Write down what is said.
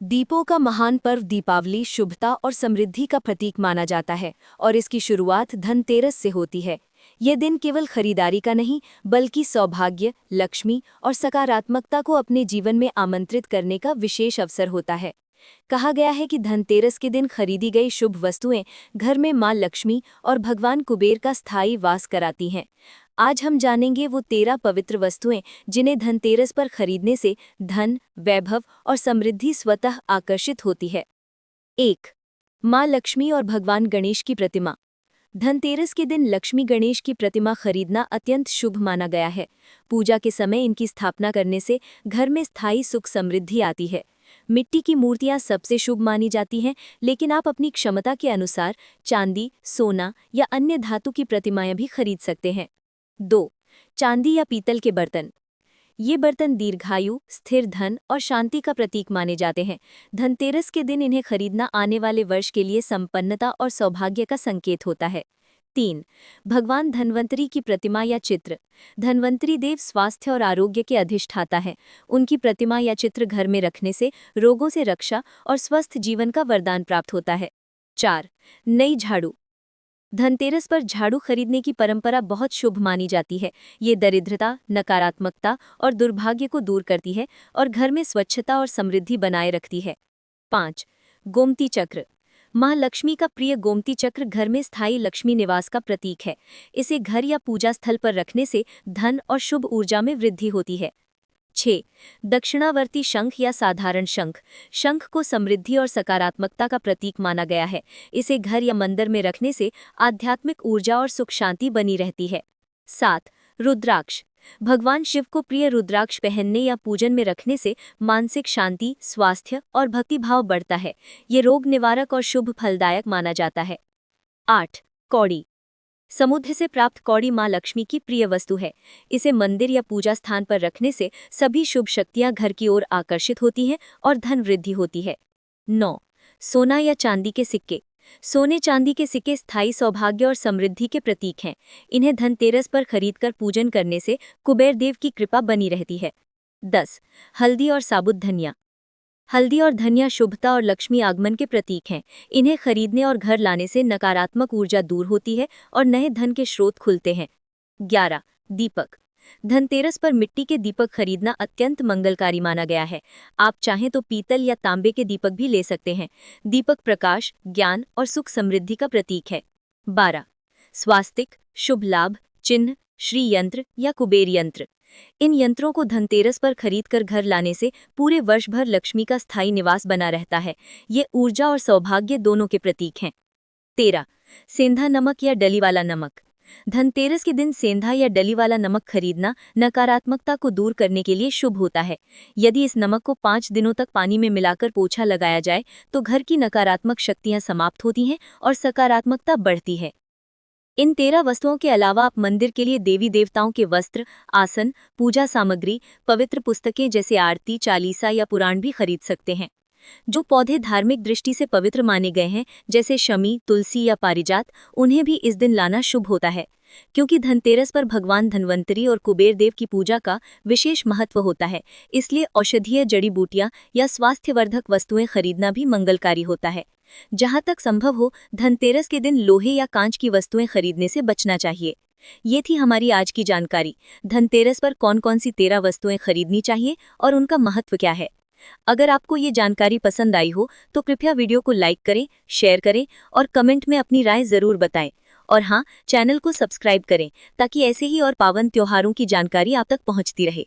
दीपों का महान पर्व दीपावली शुभता और समृद्धि का प्रतीक माना जाता है और इसकी शुरुआत धनतेरस से होती है। ये दिन केवल खरीदारी का नहीं बल्कि सौभाग्य, लक्ष्मी और सकारात्मकता को अपने जीवन में आमंत्रित करने का विशेष अवसर होता है। कहा गया है कि धनतेरस के दिन खरीदी गई शुभ वस्तुएं घर में मां लक्ष्मी और भगवान कुबेर का स्थायी वास कराती हैं। आज हम जानेंगे वो 13 पवित्र वस्तुएं जिन्हें धनतेरस पर खरीदने से धन, वैभव और समृद्धि स्वतः आकर्षित होती है। 1. मां लक्ष्मी और भगवान गणेश की प्रतिमा। धनतेरस के दिन लक्ष्मी गणेश की प्रतिमा खरीदना अत्यंत शुभ माना गया है। पूजा के समय इनकी स्थापना करने से घर में स्थायी सुख समृद्धि आती है। मिट्टी की मूर्तियां सबसे शुभ मानी जाती हैं, लेकिन आप अपनी क्षमता के अनुसार चांदी, सोना या अन्य धातु की प्रतिमाएं भी खरीद सकते हैं। 2. चांदी या पीतल के बर्तन। ये बर्तन दीर्घायु, स्थिर धन और शांति का प्रतीक माने जाते हैं। धनतेरस के दिन इन्हें खरीदना आने वाले वर्ष के लिए संपन्नता और सौभाग्य का संकेत होता है। 3. भगवान धन्वंतरी की प्रतिमा या चित्र। धन्वंतरी देव स्वास्थ्य और आरोग्य के अधिष्ठाता हैं। उनकी प्रतिमा या चित्र घर में रखने से रोगों से रक्षा और स्वस्थ जीवन का वरदान प्राप्त होता है। 4. नई झाड़ू। धनतेरस पर झाड़ू खरीदने की परंपरा बहुत शुभ मानी जाती है। ये दरिद्रता, नकारात्मकता और दुर्भाग्य को दूर करती है और घर में स्वच्छता और समृद्धि बनाए रखती है। 5. गोमती चक्र। मां लक्ष्मी का प्रिय गोमती चक्र घर में स्थायी लक्ष्मी निवास का प्रतीक है। इसे घर या पूजा स्थल पर रखने से धन और शुभ ऊर्जा में वृद्धि होती है। 6. दक्षिणावर्ती शंख या साधारण शंख। शंख को समृद्धि और सकारात्मकता का प्रतीक माना गया है। इसे घर या मंदिर में रखने से आध्यात्मिक ऊर्जा और सुख शांति बनी रहती है। 7. रुद्राक्ष। भगवान शिव को प्रिय रुद्राक्ष पहनने या पूजन में रखने से मानसिक शांति, स्वास्थ्य और भक्तिभाव बढ़ता है। ये रोग निवारक और शुभ फलदायक माना जाता है। 8. कौड़ी। समुद्र से प्राप्त कौड़ी मां लक्ष्मी की प्रिय वस्तु है। इसे मंदिर या पूजा स्थान पर रखने से सभी शुभ शक्तियां घर की ओर आकर्षित होती हैं और धन वृद्धि होती है। 9. सोना या चांदी के सिक्के। सोने चांदी के सिक्के स्थायी सौभाग्य और समृद्धि के प्रतीक हैं। इन्हें धनतेरस पर खरीदकर पूजन करने से कुबेर देव की कृपा बनी रहती है। 10. हल्दी और साबुत धनिया। हल्दी और धनिया शुभता और लक्ष्मी आगमन के प्रतीक हैं। इन्हें खरीदने और घर लाने से नकारात्मक ऊर्जा दूर होती है और नए धन के स्रोत खुलते हैं। 11. दीपक। धनतेरस पर मिट्टी के दीपक खरीदना अत्यंत मंगलकारी माना गया है। आप चाहें तो पीतल या तांबे के दीपक भी ले सकते हैं। दीपक प्रकाश, ज्ञान और सुख समृद्धि का प्रतीक है। 12. स्वास्तिक, शुभ लाभ, चिन्ह, श्री यंत्र या कुबेर यंत्र। इन यंत्रों को धनतेरस पर खरीदकर घर लाने से पूरे वर्ष भर लक्ष्मी का स्थायी निवास बना रहता है। ये ऊर्जा और सौभाग्य दोनों के प्रतीक हैं। 13. सेंधा नमक या डली वाला नमक। धनतेरस के दिन सेंधा या डली वाला नमक खरीदना नकारात्मकता को दूर करने के लिए शुभ होता है। यदि इस नमक को 5 दिनों तक पानी में मिलाकर पोछा लगाया जाए तो घर की नकारात्मक शक्तियां समाप्त होती हैं और सकारात्मकता बढ़ती है। इन 13 वस्तुओं के अलावा आप मंदिर के लिए देवी देवताओं के वस्त्र, आसन, पूजा सामग्री, पवित्र पुस्तकें जैसे आरती, चालीसा या पुराण भी खरीद सकते हैं। जो पौधे धार्मिक दृष्टि से पवित्र माने गए हैं जैसे शमी, तुलसी या पारिजात, उन्हें भी इस दिन लाना शुभ होता है। क्योंकि धनतेरस पर भगवान धन्वंतरी और कुबेर देव की पूजा का विशेष महत्व होता है, इसलिए औषधीय जड़ी बूटियां या स्वास्थ्यवर्धक वस्तुएं खरीदना भी मंगलकारी होता है। जहां तक संभव हो धनतेरस के दिन लोहे या कांच की वस्तुएं खरीदने से बचना चाहिए। ये थी हमारी आज की जानकारी। धनतेरस पर कौन कौन सी 13 वस्तुएं खरीदनी चाहिए और उनका महत्व क्या है। अगर आपको ये जानकारी पसंद आई हो तो कृपया वीडियो को लाइक करें, शेयर करें और कमेंट में अपनी राय जरूर बताएं। और हाँ, चैनल को सब्सक्राइब करें ताकि ऐसे ही और पावन त्योहारों की जानकारी आप तक पहुंचती रहे।